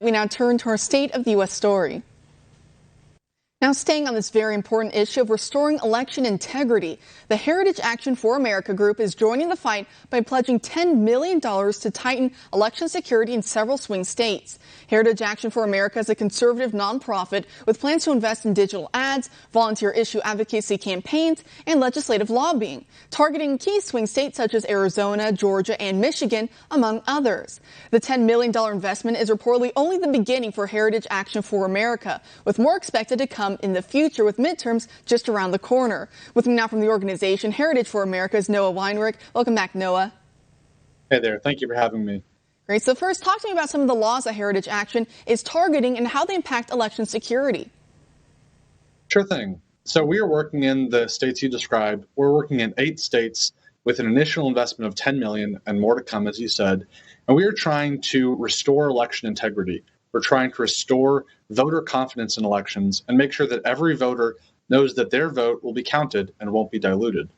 We now turn to our State of the U.S. story. Now, staying on this very important issue of restoring election integrity, the Heritage Action for America group is joining the fight by pledging $10 million to tighten election security in several swing states. Heritage Action for America is a conservative nonprofit with plans to invest in digital ads, volunteer issue advocacy campaigns, and legislative lobbying, targeting key swing states such as Arizona, Georgia, and Michigan, among others. The $10 million investment is reportedly only the beginning for Heritage Action for America, with more expected to come in the future with midterms just around the corner. With me now from the organization Heritage for America is Noah Weinrich. Welcome back, Noah. Hey there. Thank you for having me. Great. So first, talk to me about some of the laws that Heritage Action is targeting and how they impact election security. Sure thing. So we are working in the states you described. We're working in 8 states with an initial investment of $10 million and more to come, as you said. And we are trying to restore election integrity. We're trying to restore voter confidence in elections and make sure that every voter knows that their vote will be counted and won't be diluted.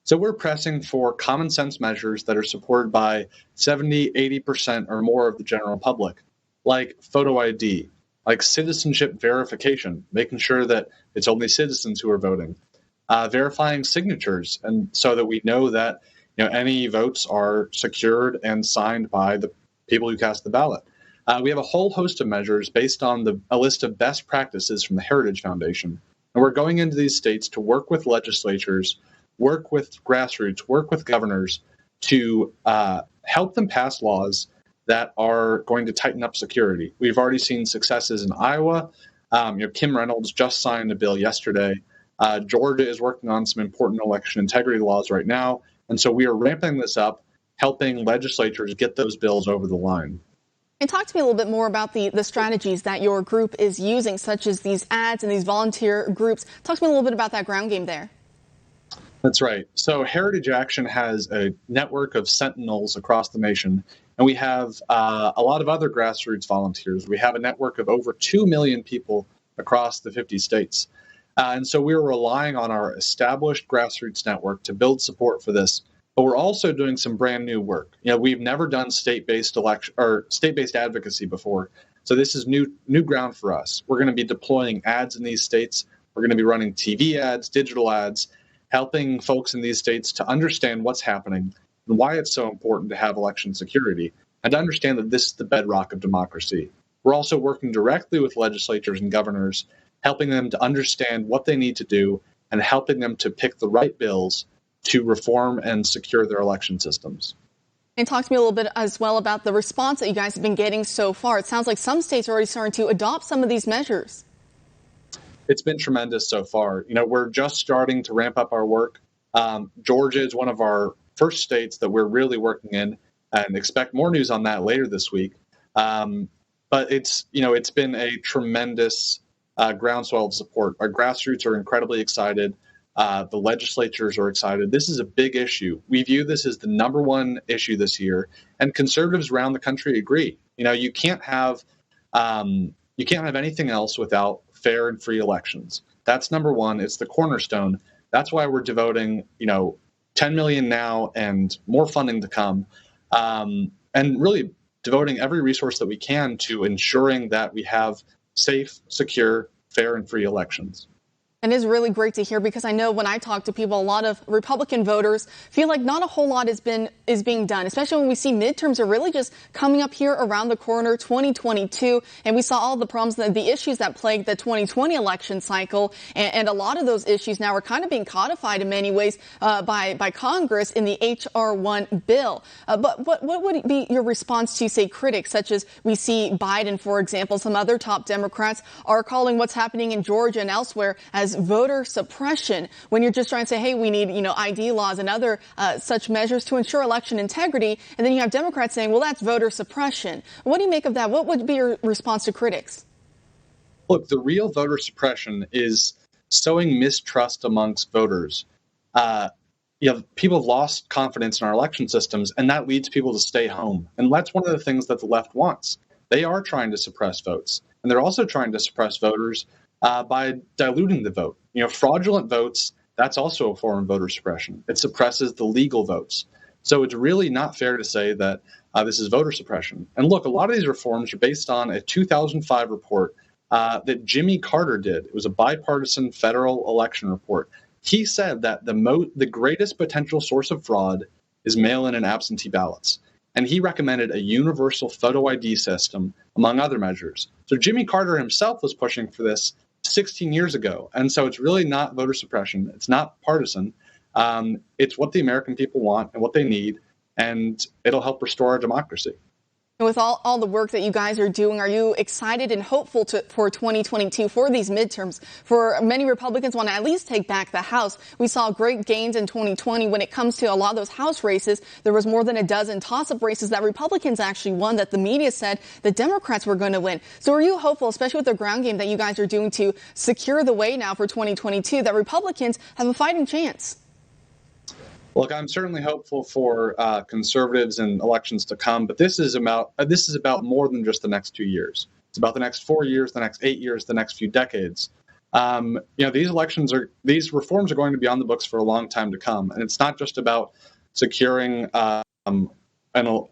So we're pressing for common sense measures that are supported by 70, 80% or more of the general public, like photo ID, like citizenship verification, making sure that it's only citizens who are voting, verifying signatures, and so that we know that any votes are secured and signed by the people who cast the ballot. We have a whole host of measures based on a list of best practices from the Heritage Foundation. And we're going into these states to work with legislatures, work with grassroots, work with governors to help them pass laws that are going to tighten up security. We've already seen successes in Iowa. Kim Reynolds just signed a bill yesterday. Georgia is working on some important election integrity laws right now. And so we are ramping this up, helping legislatures get those bills over the line. And talk to me a little bit more about the strategies that your group is using, such as these ads and these volunteer groups. Talk to me a little bit about that ground game there. That's right. So Heritage Action has a network of sentinels across the nation, and we have a lot of other grassroots volunteers. We have a network of over 2 million people across the 50 states. And so we're relying on our established grassroots network to build support for this. But we're also doing some brand new work. We've never done state-based election or state-based advocacy before. So this is new ground for us. We're going to be deploying ads in these states. We're going to be running TV ads, digital ads, helping folks in these states to understand what's happening and why it's so important to have election security and to understand that this is the bedrock of democracy. We're also working directly with legislatures and governors, helping them to understand what they need to do and helping them to pick the right bills to reform and secure their election systems. And talk to me a little bit as well about the response that you guys have been getting so far. It sounds like some states are already starting to adopt some of these measures. It's been tremendous so far. We're just starting to ramp up our work. Georgia is one of our first states that we're really working in, and expect more news on that later this week. But it's been a tremendous groundswell of support. Our grassroots are incredibly excited. The legislatures are excited. This is a big issue. We view this as the number one issue this year, and conservatives around the country agree. You can't have anything else without fair and free elections. That's number one. It's the cornerstone. That's why we're devoting, $10 million now and more funding to come, and really devoting every resource that we can to ensuring that we have safe, secure, fair, and free elections. And it's really great to hear, because I know when I talk to people, a lot of Republican voters feel like not a whole lot is being done, especially when we see midterms are really just coming up here around the corner, 2022. And we saw all the problems, the issues that plagued the 2020 election cycle. And a lot of those issues now are kind of being codified in many ways by Congress in the H.R. 1 bill. But what would be your response to, say, critics such as we see Biden, for example? Some other top Democrats are calling what's happening in Georgia and elsewhere as voter suppression, when you're just trying to say, hey, we need, ID laws and other such measures to ensure election integrity. And then you have Democrats saying, well, that's voter suppression. What do you make of that? What would be your response to critics? Look, the real voter suppression is sowing mistrust amongst voters. People have lost confidence in our election systems, and that leads people to stay home. And that's one of the things that the left wants. They are trying to suppress votes, and they're also trying to suppress voters by diluting the vote. Fraudulent votes, that's also a form of voter suppression. It suppresses the legal votes. So it's really not fair to say that this is voter suppression. And look, a lot of these reforms are based on a 2005 report that Jimmy Carter did. It was a bipartisan federal election report. He said that the greatest potential source of fraud is mail-in and absentee ballots. And he recommended a universal photo ID system, among other measures. So Jimmy Carter himself was pushing for this 16 years ago. And so it's really not voter suppression. It's not partisan. It's what the American people want and what they need, and it'll help restore our democracy. And with all the work that you guys are doing, are you excited and hopeful for 2022, for these midterms? For many Republicans want to at least take back the House. We saw great gains in 2020 when it comes to a lot of those House races. There was more than a dozen toss-up races that Republicans actually won that the media said the Democrats were going to win. So are you hopeful, especially with the ground game that you guys are doing to secure the way now for 2022, that Republicans have a fighting chance? Look, I'm certainly hopeful for conservatives in elections to come, but this is about more than just the next 2 years. It's about the next 4 years, the next 8 years, the next few decades. These reforms are going to be on the books for a long time to come, and it's not just about securing an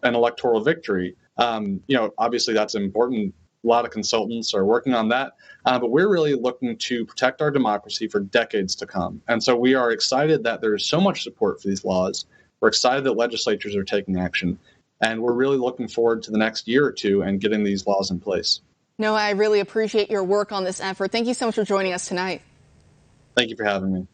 electoral victory. Obviously that's important. A lot of consultants are working on that, but we're really looking to protect our democracy for decades to come. And so we are excited that there is so much support for these laws. We're excited that legislatures are taking action, and we're really looking forward to the next year or two and getting these laws in place. No, I really appreciate your work on this effort. Thank you so much for joining us tonight. Thank you for having me.